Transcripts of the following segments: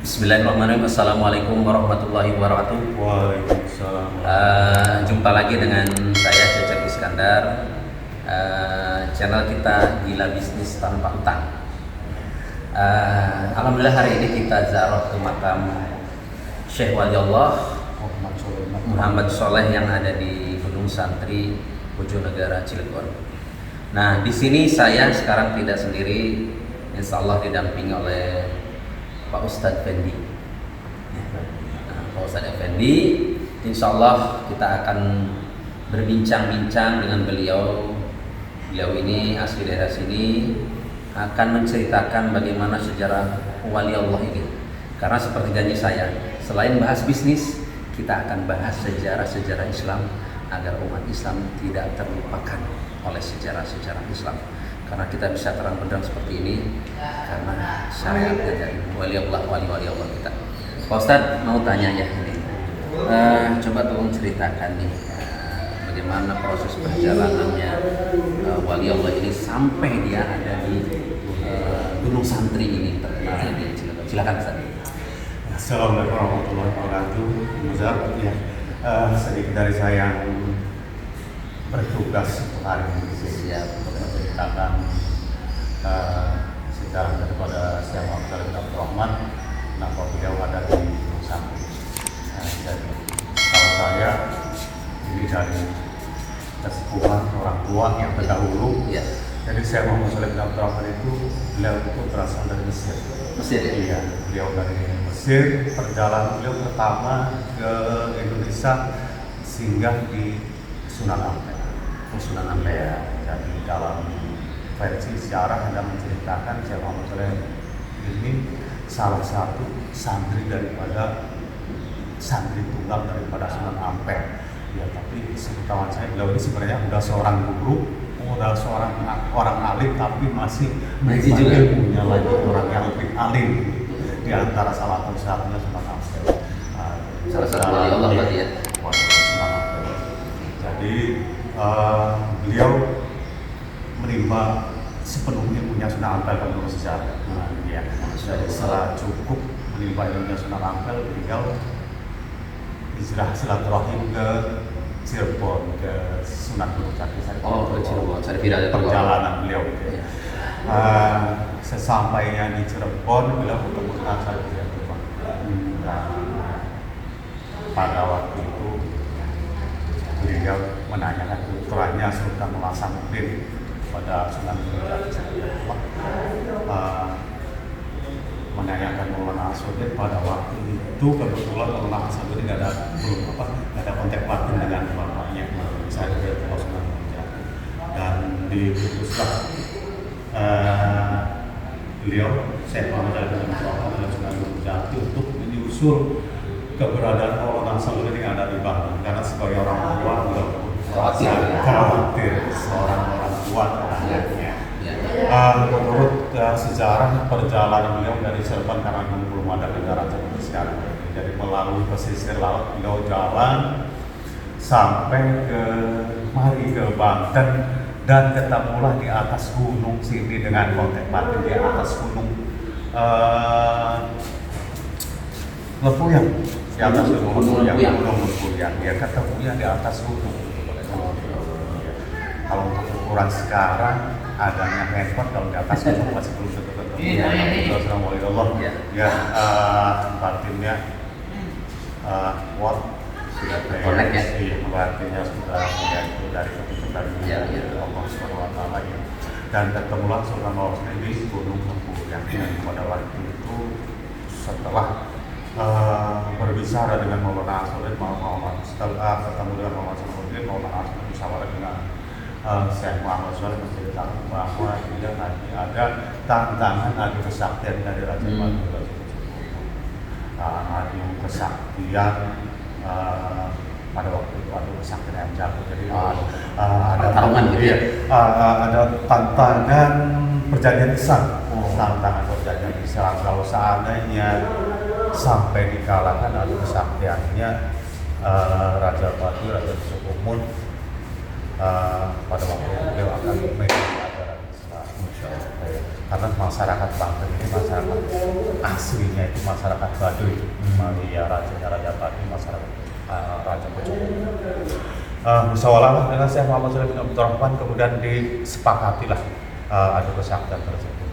Bismillahirrahmanirrahim. Assalamualaikum warahmatullahi wabarakatuh. Waalaikumsalam. Jumpa lagi dengan saya Cecep Iskandar. Channel kita Gila Bisnis Tanpa Utang. Alhamdulillah hari ini kita ziarah ke makam Syekh Waliullah Muhammad Soleh yang ada di Gunung Santri, Bojonegara, Cilegon. Nah, di sini saya sekarang tidak sendiri, insya Allah didampingi oleh Pak Ustadz Effendi. Pak Ustadz Effendi, insya Allah kita akan berbincang-bincang dengan beliau. Beliau ini asli daerah sini, akan menceritakan bagaimana sejarah wali Allah ini. Karena seperti janji saya, selain bahas bisnis, kita akan bahas sejarah-sejarah Islam agar umat Islam tidak terlupakan oleh sejarah-sejarah Islam. Karena kita bisa terang benderang seperti ini karena syariatnya dari wali Allah kita. Pak Ustadz mau tanya ya ini, coba tolong ceritakan nih bagaimana proses perjalanannya wali Allah ini sampai dia ada di Gunung Santri ini terkenal di Cilegon. Silakan Ustadz. Assalamualaikum warahmatullahi wabarakatuh. Muzab, ya, sedikit dari saya yang bertugas untuk hari ini untuk menceritakan sejarah daripada Syekh Muhammad bin Abdul Rahman. Kenapa beliau ada di Gunung Santri? Jadi kalau saya ini dari kesepuhan orang tua yang terdahulu. Ya. Jadi Syekh Muhammad bin Abdul Rahman itu beliau itu berasal dari Mesir. Mesir ya? Iya, beliau dari Mesir. Perjalanan beliau pertama ke Indonesia singgah di Sunan Ampel. Sunan Ampel. Ya, jadi dalam versi sejarah ada menceritakan Syekh Muhammad Soleh ini salah satu santri daripada santri tunggal daripada Sunan Ampel. Ya, tapi sepengetahuan saya beliau ini sebenarnya sudah seorang guru, udah seorang orang alim, tapi masih punya lagi orang yang lebih alim di antara salah satunya Sunan Ampel. Salah satu wali Allah berarti ya. Sunan Ampel. Jadi beliau menimba sepenuhnya punya Sunan Ampel menurut sejarah. Ya. Jadi setelah cukup menimba ilmunya Sunan Ampel, beliau hijrah silaturahim ke Cirebon, ke Sunan Gunung Santri. Oh, ke Cirebon. Perjalanan beliau. Ya. Sesampainya di Cirebon, beliau bertemu dengan Syekh pada waktu itu beliau menanyakan putranya Sultan Hasanuddin pada Sunan Gunung Santri, menanyakan Maulana Hasanuddin. Pada waktu itu kebetulan Maulana Hasanuddin nggak ada kontak batin dengan bapaknya saya Sunan dan diputuslah beliau Syekh Muhammad bin Abdul Rahman dan Sunan Gunung Jati untuk menyusul keberadaan Maulana Hasanuddin yang ada di Bandung, karena sebagai orang tua beliau khawatir seorang orang tua anaknya. Menurut sejarah perjalanan beliau dari Cirebon, karena belum ada kendaraan seperti sekarang, jadi melalui pesisir laut beliau jalan sampai ke Banten dan ketemulah di atas gunung sini dengan kontak batin di atas gunung Lempuyang. Di atas gunung Lempuyang, dia ketemunya di atas gunung. Kalau untuk ukuran sekarang adanya handphone, kalau di atas gunung masih belum tentu. Assalamualaikum. Ya, batinnya sudah connect ya. Batinnya sudah itu dari keputusan Allah Subhanahu Wa Taala ya. Dan ketemu langsung sama Allah di Gunung Lempuyang. Pada waktu itu setelah berbicara dengan Maulana Hasanuddin, setelah ketemu dengan Maulana Hasanuddin, Maulana Hasanuddin bersama dengan Syekh Muhammad Soleh menceritakan bahwa dia nanti ada tantangan adu kesaktian dari Raja Batu. Adu kesaktian pada waktu itu adu kesaktian yang jago. Jadi ada pertarungan gitu ya. Ada tantangan perjanjian Islam. Tantangan perjanjian Islam, kalau seandainya sampai dikalahkan adu kesaktiannya Raja Batu, Raja Sukumun, pada waktu itu beliau akan memegang ajaran Islam. karena masyarakat Banten ini masyarakat aslinya itu masyarakat Baduy, ya Raja Baduy, masyarakat Raja Pucuk. Musyawarah dengan Syekh Muhammad Shalih bin Abdul Rahman kemudian disepakatilah ada kesaktian tersebut,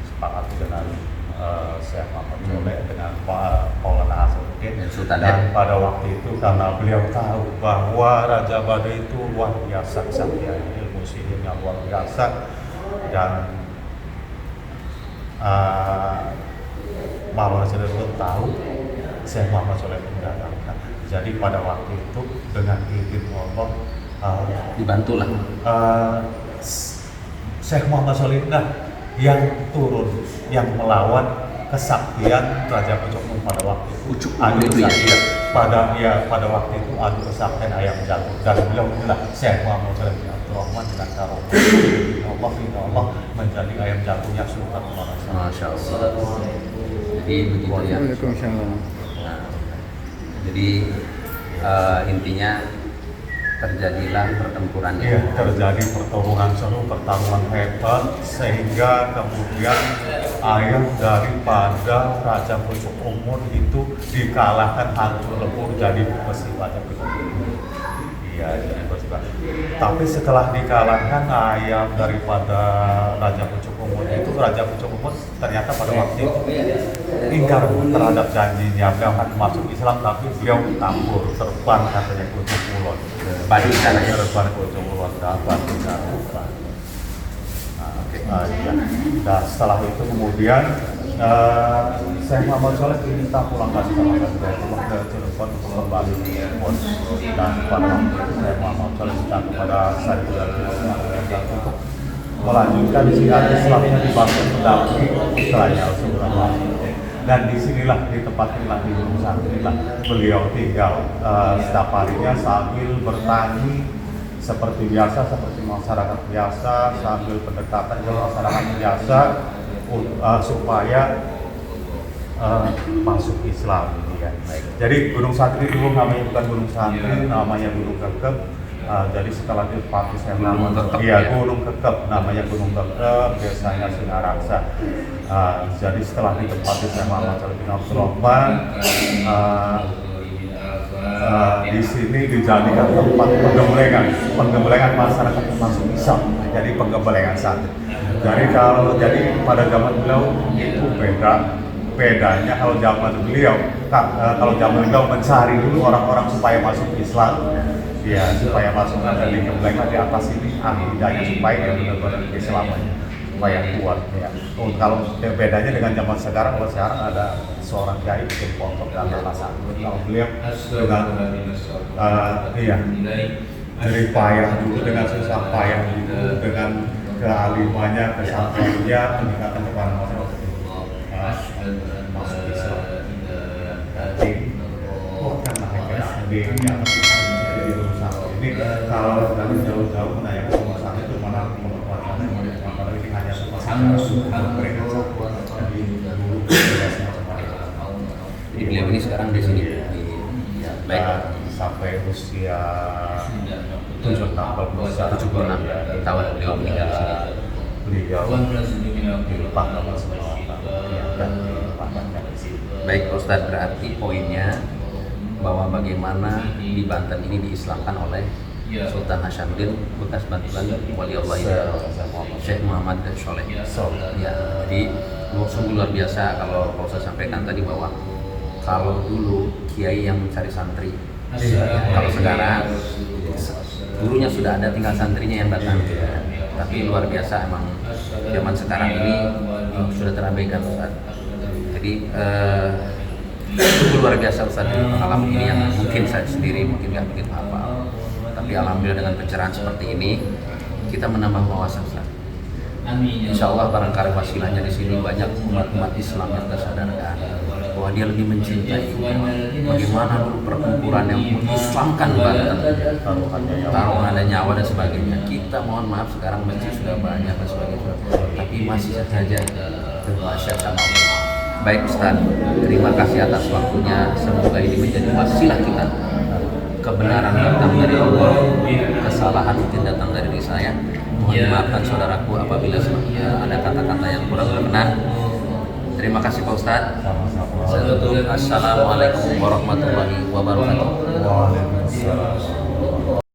sepakati dengan Syekh Muhammad Shalih dengan Maulana Hasanuddin, dan pada waktu itu karena beliau tahu bahwa Raja Baduy itu luar biasa kesaktiannya, ilmu sihirnya luar biasa, dan Maulana Shalih pun tahu Syekh Muhammad Shalih mendatangkan. Jadi pada waktu itu dengan izin Allah dibantulah Syekh Muhammad Shalih yang turun, yang melawan kesaktian Raja Pucuk pada waktu itu. Adu kesaktian pada waktu itu adu kesaktian ayam jago, dan beliau bilang Syekh Muhammad Shalih bin Abdul Rahman dengan Allah menjadi ayam jagungnya Sultan Maulana. Masya Allah. Jadi begitu ya. Nah, jadi intinya terjadilah pertempuran. Iya, terjadi pertarungan seru, pertarungan hebat, sehingga kemudian ayah daripada Raja Pucuk Umur itu dikalahkan hancur lebur jadi besi Raja Pucuk Umur. Iya, jadi besi. Tapi setelah dikalahkan ayah daripada Raja Pucuk Umur itu, Raja Pucuk Umur ternyata pada waktu itu ingkar terhadap janjinya, beliau akan masuk Islam, tapi beliau kabur, terbang katanya ke Ujung Kulon. Baduy sana ya. Terbang ke Ujung Kulon, dapat ya. Nah, setelah itu kemudian Syekh Muhammad Shalih diminta pulang ke Cirebon untuk kembali dan pada waktu itu Syekh Muhammad Shalih minta kepada Sayyidul Ulama untuk melanjutkan syiar Islamnya di Banten mendampingi putranya Rasulullah. Dan disinilah di tempat inilah di Gunung Santri beliau tinggal setiap harinya sambil bertani seperti biasa, seperti masyarakat biasa, sambil pendekatan ke masyarakat biasa supaya masuk Islam. Ya. Jadi Gunung Santri dulu namanya bukan Gunung Santri, namanya Gunung Kekep. Jadi setelah ditempati saya Gunung Kekep, namanya Gunung Kekep, biasanya Singaraksa. Jadi setelah ditempati saya Muhammad Shalih bin Abdul Rahman, di sini dijadikan tempat penggemblengan masyarakat masuk Islam, jadi penggemblengan santri. Jadi pada zaman beliau itu bedanya kalau zaman beliau mencari dulu orang-orang supaya masuk Islam, ya supaya masuk dari gemblengan di atas ini akidahnya supaya dia benar-benar Islamnya supaya kuat ya. Kalau bedanya dengan zaman sekarang, kalau sekarang ada seorang kiai bikin pondok dan alasan, kalau beliau dengan dari payah dulu, dengan susah payah dulu, dengan kealimannya, kesabarannya, meningkatkan kepada masyarakat masuk Islam. Jadi karena di atas jadi urusan ini kalau dari jauh-jauh menanyakan rumah sakit itu mana pengobatan padahal ini hanya masalah mereka jadi dulu jadi beliau ini sekarang di sini baik sampai usia 76 tahun beliau meninggal di sini. Beliau dilepas sama dan ditempatkan di sini. Baik Ustadz, berarti poinnya bahwa bagaimana di Banten ini diislamkan oleh Sultan Hasanuddin bekas Bantuan Wali Allah Syekh Muhammad Shalih. Ya, jadi sungguh luar biasa kalau saya sampaikan tadi bahwa kalau dulu kiai yang mencari santri, kalau sekarang gurunya sudah ada, tinggal santrinya yang datang. Tapi luar biasa emang zaman sekarang ini sudah terabaikan Ustaz. Jadi itu luar biasa Ustaz, pengalaman ini yang mungkin saya sendiri mungkin nggak begitu hafal, tapi alhamdulillah dengan pencerahan seperti ini kita menambah wawasan Ustaz. Insya Allah barangkali wasilahnya di sini banyak umat-umat Islam yang tersadarkan bahwa dia lebih mencintai bagaimana dulu pertempuran yang mengislamkan Banten, taruhan ada nyawa dan sebagainya. Kita mohon maaf sekarang masjid sudah banyak dan sebagainya, tapi masih saja terbasyar sama Allah. Baik Ustaz, terima kasih atas waktunya. Semoga ini menjadi wasilah kita. Kebenaran datang dari Allah, kesalahan mungkin datang dari diri saya. Mohon dimaafkan saudaraku apabila ada kata-kata yang kurang berkenan. Terima kasih Pak Ustadz. Sama-sama. Saya tutup. Assalamualaikum warahmatullahi wabarakatuh. Waalaikumsalam.